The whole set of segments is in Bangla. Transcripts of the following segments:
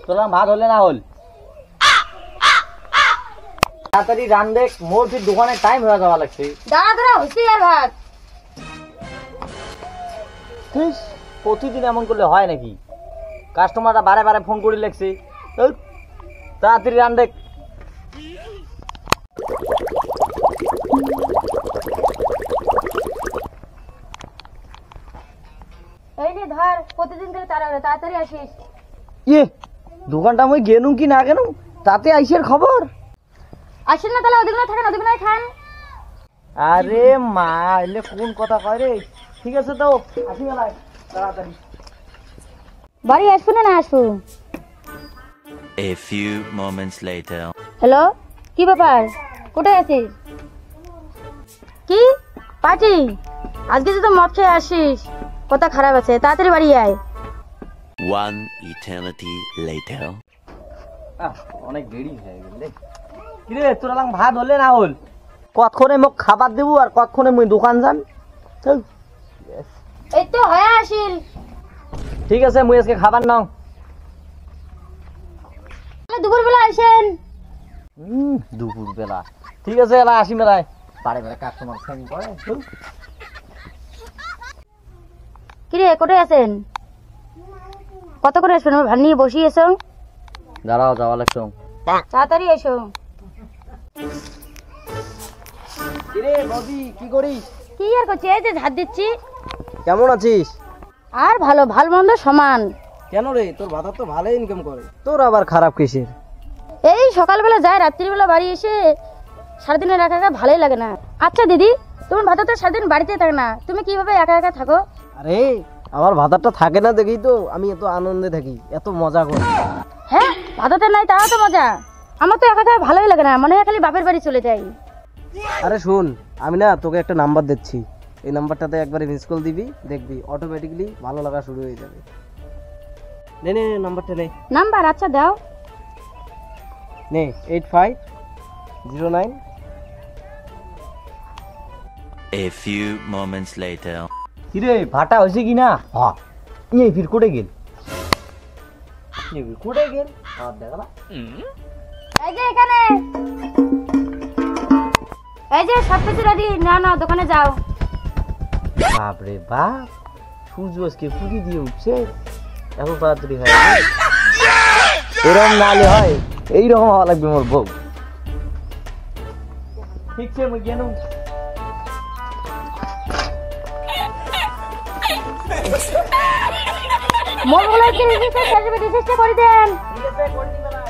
তোরা ভাত হলে না হল তাড়াতাড়ি রান দেখ, মোর ফির দোকানে টাইম হয়ে যাওয়া লাগছে। দাঁড়া দাঁড়া হইছে আর ভাত। প্রতিদিন এমন করলে হয় নাকি? কাস্টমাররা বারে বারে ফোন করে লাগছে। তাড়াতাড়ি রান দেখ। এই নে ধর, প্রতিদিন করে তাড়াতাড়ি আসিস। ইয়ে দোকানটা আমি গেনু কি না গেনু তাতে আইসের খবর। আসেন না তাহলে ওদিকে থাকেন, ওদিকে খান। আরে মা এলে কোন কথা কয় রে। ঠিক আছে তো আসি গেলাই তাড়াতাড়ি। বাড়ি আসবো না আসবো? A few moments later. Hello, কি ব্যাপার, কোথায় আছিস? কি পার্টি? আজকে তো মদ খেয়ে আসিস, কথা খারাপ আছে, তাড়াতাড়ি বাড়ি আয়। One eternity later. অনেক দেরি হয়ে গেল রে। কি রে তোরা লাং ভাত হলে না হল? কতক্ষণে মোক খাবার দেবো আর কতক্ষণে মুই দোকান যান। এই তো হয়ে আসিল। ঠিক আছে মুই আজকে খাবার নাও। দুপুর বেলা আসেন। দুপুর বেলা ঠিক আছে, এলা আসি মেলায়। বারে বারে কাস্টমার ফোন করে। কিরে কোথায় আছেন? কত করে আসবেন? ভাত নিয়ে বসিয়ে এসো। দাঁড়াও যাওয়া লাগছো। তাড়াতাড়ি এসো। কিরে বদি কি করিস? কি আর করছি, এই যে ঝাড় দিচ্ছি। কেমন আছিস? আর ভালো, ভাল মন্দ সমান। কেন রে তোর ভাতা তো ভালো ইনকাম করে, তোর আবার খারাপ কিসের? এই সকালবেলা যায়, রাত্রিবেলা বাড়ি এসে সারাদিনের একা একা ভালোই লাগে না। আচ্ছা দিদি, তোমার ভাতা তো সারাদিন বাড়িতে থাকে না, তুমি কিভাবে একা একা থাকো? আরে আমার ভাতাটা থাকে না দেখেই তো আমি এত আনন্দে থাকি, এত মজা করি। হ্যাঁ, ভাতাটা নাই তাও তো মজা। আমার তো একা একা ভালোই লাগে না, মনে হয় খালি বাপের বাড়ি চলে যাই। আরে শোন, আমি না তোকে একটা নাম্বার দিচ্ছি, এই নাম্বারটাতে একবারে মিস কল দিবি, দেখবি অটোমেটিক্যালি ভালো লাগা শুরু হয়ে যাবে। নে নে নাম্বারটা নে। নাম্বার? আচ্ছা দাও। নে 8509। A few moments later. কিরে ভাটা হয়েছে কি না? হ্যাঁ এই ফির কোটে গেল, কোটে গেল আর দেখালা। এই যে এখানে, এই যে সব কিছু রেডি, না না দোকানে যাও। বাপরে বাপ, সূর্য আজকে ফুকি দিয়ে উঠছে, এত তাড়াতাড়ি হয়? এরকম নালে হয়, এইরকম হওয়া লাগবে মোর বউ। ঠিক আছে মুই গেলাম। মোর বলে কি রেজিস্টার করে দেন। ঠিক আছে করে দিবা না।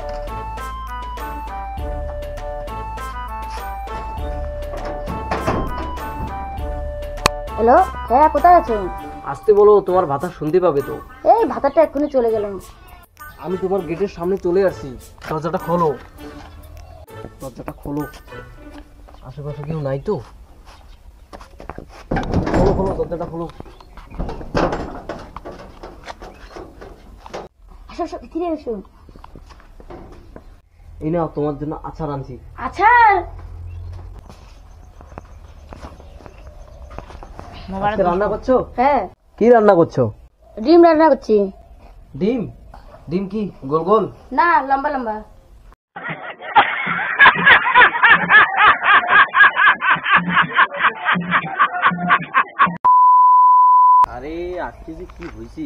হ্যালো, হ্যাঁ কোথায় আছো? আসতে বলো, তোমার ভাতা শুনতে পাবে তো। এই ভাতাটা এক্ষুনি চলে গেলাম। আমি তোমার গেটের সামনে চলে আসছি, দরজাটা খোলো, দরজাটা খোলো। আশেপাশে কেউ নাই তো? খোলো খোলো দরজাটা খোলো। আসো আসো, ফিরে এসো। এই নাও তোমার জন্য আচার আনছি। আচ্ছা, আজকে রান্না করছো? হ্যাঁ। কি রান্না করছো? ডিম রান্না করছি। ডিম? ডিম কি গোল গোল? না, লম্বা লম্বা। আরে আজকে যে কি হয়েছি,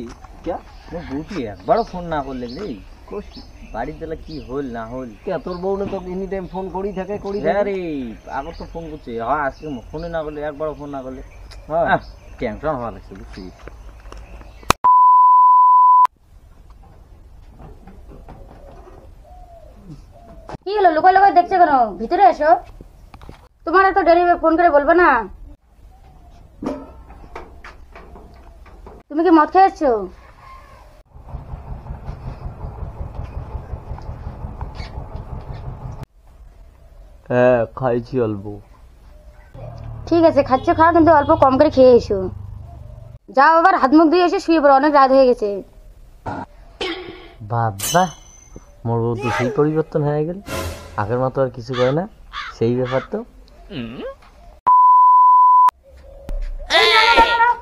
বউটি একবারও ফোন না করলে রে, বাড়ির বেলা কি হল না হল। তোর বউ না তো এনি টাইম ফোন করি থাকে রে, আগর তো ফোন করছে। হ্যাঁ আজকে ফোনে না করলে, একবারও ফোন না করলে টেনশন হওয়া লাগছে বুঝছিস। কি হলো, লুকাই লুকাই দেখছো কেন? ভিতরে এসো। তোমার এত দেরি ফোন করে বলবো না? তুমি কি মদ খেয়ে এসছো? হ্যাঁ খাইছি অল্প। ঠিক আছে, খাচ্ছ খাও, কিন্তু অল্প কম করে খেয়ে এসো। যাও আবার হাত মুখ ধুয়ে এসে শুয়ে পড়ো, অনেক রাত হয়ে গেছে। বাবা মোর বউ তো সেই পরিবর্তন হয়ে গেল, আগের মতো আর কিছু করে না, সেই ব্যাপার তো।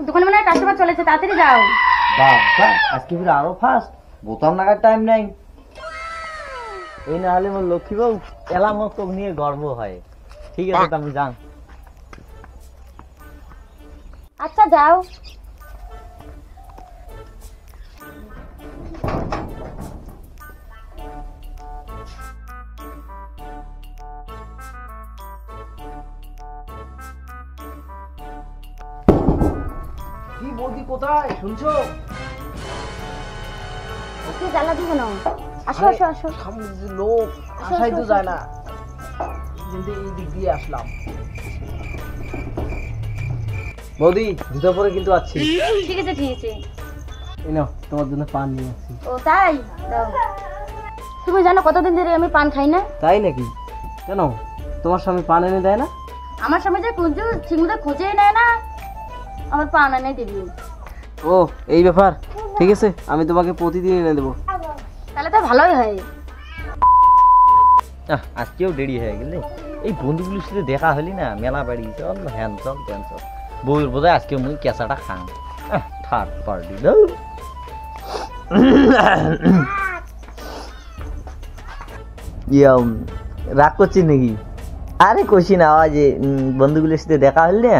দোকানে মনে হয় কাস্টমার চলেছে, তাড়াতাড়ি যাও। বাবা আজকে ফিরে আরো ফাস্ট, বোতাম লাগার টাইম নাই। এই না হলে মোর লক্ষ্মী বউ এলা মোর তোক নিয়ে গর্ব হয়। ঠিক আছে তুমি যান। আচ্ছা যাও। কি বৌদি কোথায় শুনছো? কি জ্বালা দিব না? আসো আসো আসো। লোক আসাই তো আসো। যায় না, কিন্তু এই দিক দিয়ে আসলাম। বৌদি জুতো পরে কিন্তু আছি। ঠিক আছে ঠিক আছে। এই নাও তোমার জন্য পান নিয়ে আসছি। ও তাই? দাও। তুমি জানো কতদিন ধরে আমি পান খাই না? তাই নাকি? কেন তোমার স্বামী পান এনে দেয় না? আমার সামনে যে কুঞ্জু ঠিকমতো খোঁজেই নেয় না, আমার পান এনে দিবি। ও এই ব্যাপার, ঠিক আছে আমি তোমাকে প্রতিদিন এনে দেবো। তাহলে তো ভালোই হয়। আজকেও দেরি হয়ে গেলে। এই বন্ধুগুলোর সাথে দেখা হলি না, মেলা বাড়ি চল হ্যান চল ত্যান চল। বউর বোধহয় আজকে মুই কেঁচাটা খান। থার্ড পার্টি রাগ করছিস নাকি? আরে কষি না, যে বন্ধুগুলোর সাথে দেখা হল না,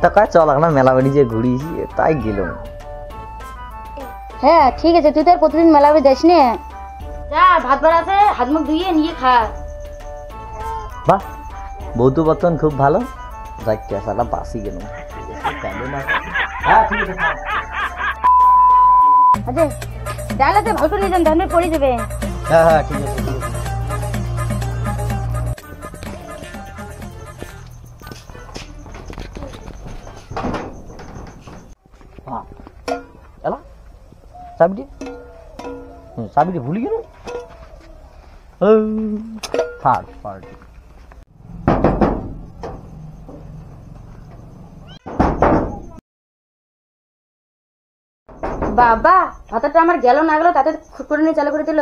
তা কয় চল না মেলা বাড়ি যে ঘুরিয়েছি, তাই গেলাম। হ্যাঁ ঠিক আছে, তুই তো আর প্রতিদিন মেলা বাড়ি যাস না। যা ভাত বাড়াতে হাত মুখ ধুইয়ে নিয়ে খা। বাহ, বউ তো বর্তমান খুব ভালো। যাই কেঁচাটা বাসি গেলাম। আচ্ছা ডালাতে ভালো করে নিয়ে যান, ধানে পড়ে যাবে। হ্যাঁ হ্যাঁ ঠিক আছে ঠিক আছে। এলা চাবিটি চাবিটি ভুলি গেল। থার্ড পার্টি বাবা ভাতটা আমার গেল না গেল তাতে খুব করে নিয়ে চালু করে দিল।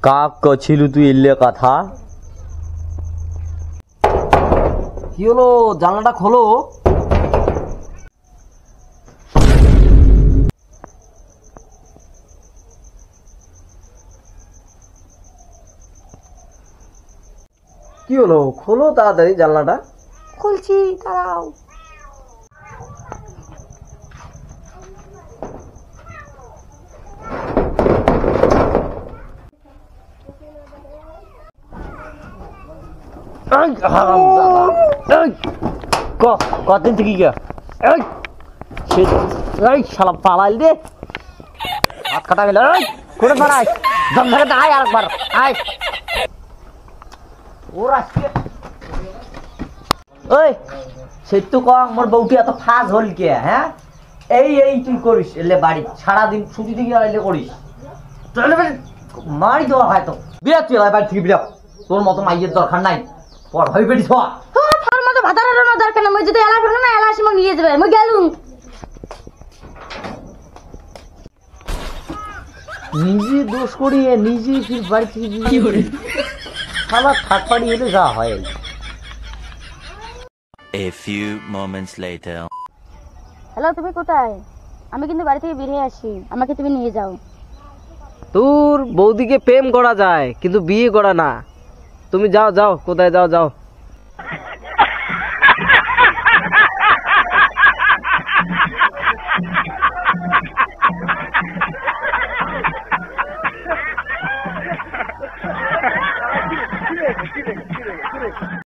কাক কছিল তুই এলে কথা। কি হলো, জানলাটা খোলো। কি হলো, খোলো তাড়াতাড়ি জানলাটা। খুলছি, দাঁড়াও। কতদিন থেকে শালা পালাইল রে, হাত কাটা গেল। করে পারাই দম ধরে আয় আরেকবার আয়। ওর আজকে ওই সে তো কম মোর বউটি এত ফাজ হল কে? হ্যাঁ এই এই তুই করিস এলে বাড়ি সারাদিন ছুটি থেকে এলে করিস, মারি দেওয়া হয় তো। বিরাট তুই বাড়ি থেকে বিরাট, তোর মতো মাইয়ের দরকার নাই। পর ভাবি বেরিস হওয়া তোর মতো ভাতার দরকার না। মই যদি এলা করো না, এলা আসি মোক নিয়ে যাবে। মই গেলুম। নিজে দোষ করিয়ে নিজে ফির বাড়ি থেকে কি করে খাবার থাক পাড়ি এলে যা হয়। A few moments later. Hello, তুমি কোথায়? আমি কিন্তু বাড়ি থেকে বেরিয়ে আসি, আমাকে তুমি নিয়ে যাও। তোর বৌদিকে প্রেম করা যায় কিন্তু বিয়ে করা না। তুমি যাও যাও, কোথায় যাও যাও।